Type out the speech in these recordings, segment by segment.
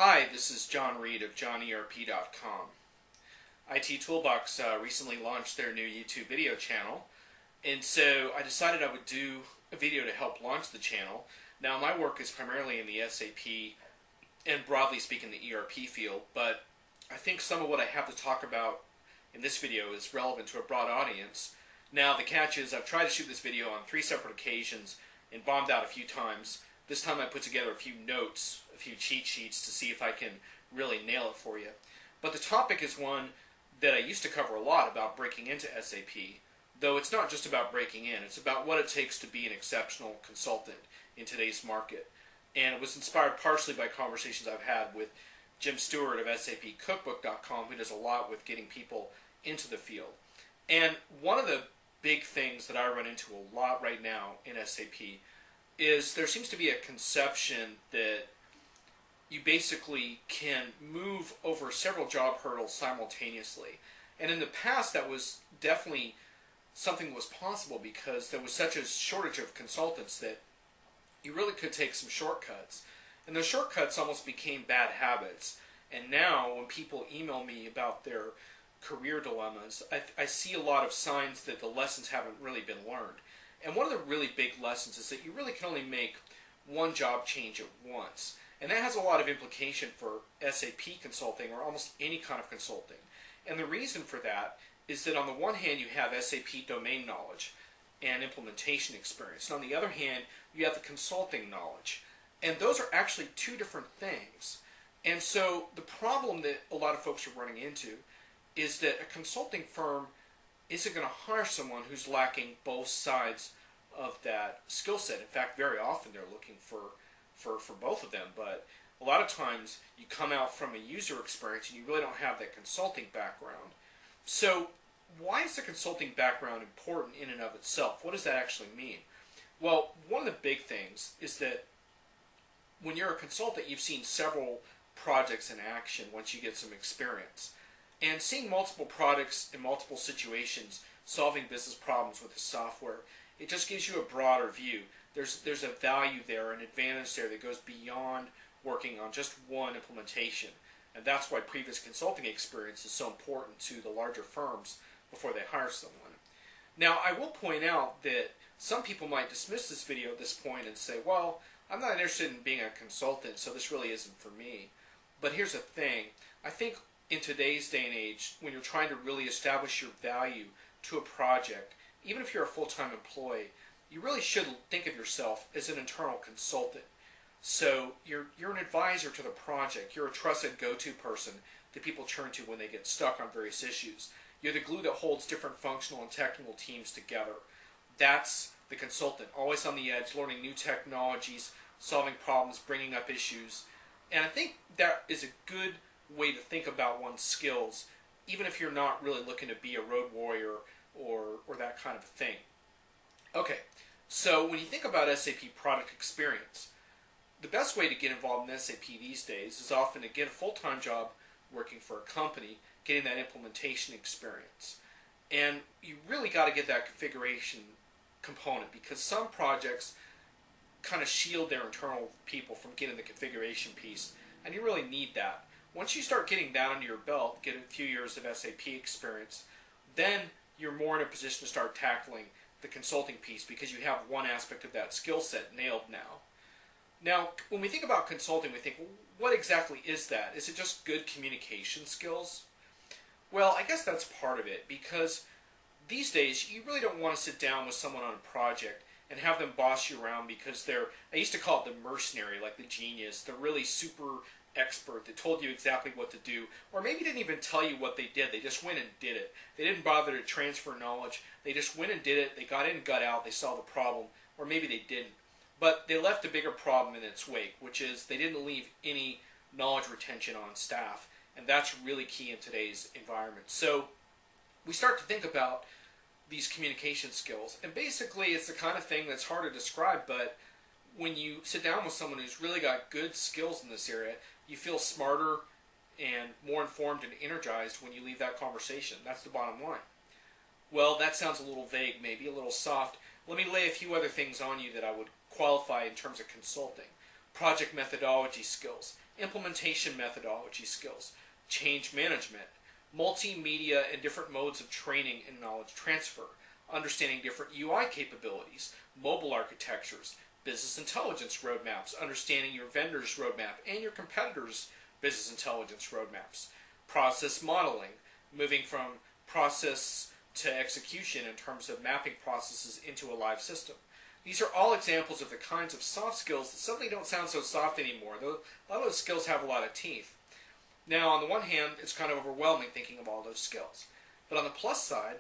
Hi, this is John Reed of johnerp.com. IT Toolbox recently launched their new YouTube video channel, and so I decided I would do a video to help launch the channel. Now, my work is primarily in the SAP and broadly speaking the ERP field, but I think some of what I have to talk about in this video is relevant to a broad audience. Now, the catch is I've tried to shoot this video on 3 separate occasions and bombed out a few times. This time I put together a few notes, a few cheat sheets to see if I can really nail it for you. But the topic is one that I used to cover a lot about breaking into SAP, though it's not just about breaking in, it's about what it takes to be an exceptional consultant in today's market. And it was inspired partially by conversations I've had with Jim Stewart of SAPcookbook.com, who does a lot with getting people into the field. And one of the big things that I run into a lot right now in SAP is there seems to be a conception that you basically can move over several job hurdles simultaneously. And in the past, that was definitely something that was possible because there was such a shortage of consultants that you really could take some shortcuts. And those shortcuts almost became bad habits. And now when people email me about their career dilemmas, I see a lot of signs that the lessons haven't really been learned. And one of the really big lessons is that you really can only make one job change at once. And that has a lot of implication for SAP consulting or almost any kind of consulting. And the reason for that is that on the one hand you have SAP domain knowledge and implementation experience. And on the other hand you have the consulting knowledge. And those are actually two different things. And so the problem that a lot of folks are running into is that a consulting firm isn't going to hire someone who's lacking both sides of that skill set. In fact, very often they're looking for both of them, but a lot of times you come out from a user experience and you really don't have that consulting background. So why is the consulting background important in and of itself? What does that actually mean? Well, one of the big things is that when you're a consultant, you've seen several projects in action once you get some experience. And seeing multiple products in multiple situations, solving business problems with the software, it just gives you a broader view. There's a value there, an advantage there that goes beyond working on just one implementation. And that's why previous consulting experience is so important to the larger firms before they hire someone. Now, I will point out that some people might dismiss this video at this point and say, well, I'm not interested in being a consultant, so this really isn't for me. But here's the thing. I think in today's day and age, when you're trying to really establish your value to a project, even if you're a full-time employee, you really should think of yourself as an internal consultant. So you're an advisor to the project. You're a trusted go-to person that people turn to when they get stuck on various issues. You're the glue that holds different functional and technical teams together. That's the consultant, always on the edge, learning new technologies, solving problems, bringing up issues. And I think that is a good way to think about one's skills, even if you're not really looking to be a road warrior or that kind of thing. Okay, so when you think about SAP product experience, the best way to get involved in SAP these days is often to get a full-time job working for a company, getting that implementation experience. And you really got to get that configuration component because some projects kind of shield their internal people from getting the configuration piece, and you really need that. Once you start getting that under your belt, get a few years of SAP experience, then you're more in a position to start tackling the consulting piece because you have one aspect of that skill set nailed now. Now, when we think about consulting, we think, well, what exactly is that? Is it just good communication skills? Well, I guess that's part of it because these days you really don't want to sit down with someone on a project and have them boss you around because I used to call it the mercenary, like the genius, the really super expert that told you exactly what to do, or maybe didn't even tell you what they did. They just went and did it. They didn't bother to transfer knowledge. They just went and did it. They got in and got out. They solved the problem, or maybe they didn't. But they left a bigger problem in its wake, which is they didn't leave any knowledge retention on staff, and that's really key in today's environment. So we start to think about these communication skills, and basically it's the kind of thing that's hard to describe, but when you sit down with someone who's really got good skills in this area, you feel smarter and more informed and energized when you leave that conversation. That's the bottom line. Well, that sounds a little vague, maybe a little soft. Let me lay a few other things on you that I would qualify in terms of consulting. Project methodology skills, implementation methodology skills, change management, multimedia and different modes of training and knowledge transfer, understanding different UI capabilities, mobile architectures, business intelligence roadmaps, understanding your vendor's roadmap and your competitors' business intelligence roadmaps, process modeling, moving from process to execution in terms of mapping processes into a live system. These are all examples of the kinds of soft skills that suddenly don't sound so soft anymore. A lot of those skills have a lot of teeth. Now, on the one hand, it's kind of overwhelming thinking of all those skills. But on the plus side,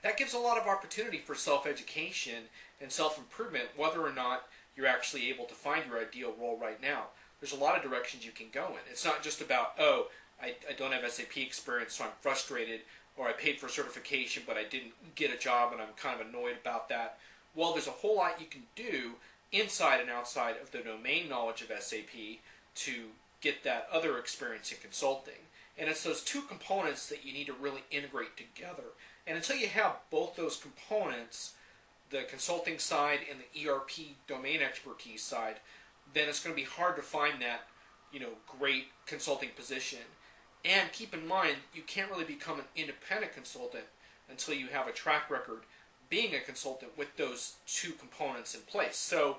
that gives a lot of opportunity for self-education and self-improvement, whether or not you're actually able to find your ideal role right now. There's a lot of directions you can go in. It's not just about, oh, I don't have SAP experience, so I'm frustrated, or I paid for certification, but I didn't get a job, and I'm kind of annoyed about that. Well, there's a whole lot you can do inside and outside of the domain knowledge of SAP to get that other experience in consulting. And it's those two components that you need to really integrate together. And until you have both those components, the consulting side and the ERP domain expertise side, then it's going to be hard to find that, great consulting position. And keep in mind, you can't really become an independent consultant until you have a track record being a consultant with those two components in place. So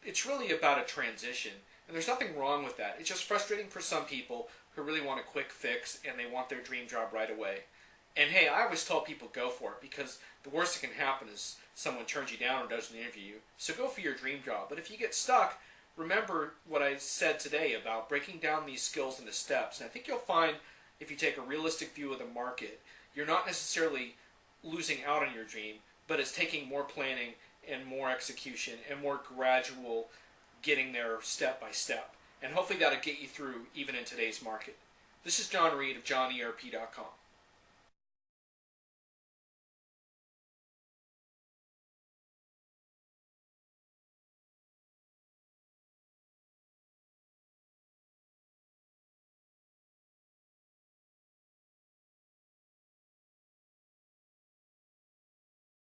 it's really about a transition. And there's nothing wrong with that. It's just frustrating for some people who really want a quick fix and they want their dream job right away. And hey, I always tell people go for it, because the worst that can happen is someone turns you down or doesn't interview you. So go for your dream job. But if you get stuck, remember what I said today about breaking down these skills into steps. And I think you'll find, if you take a realistic view of the market, you're not necessarily losing out on your dream, but it's taking more planning and more execution and more gradual getting there step by step. And hopefully that'll get you through even in today's market. This is John Reed of johnerp.com.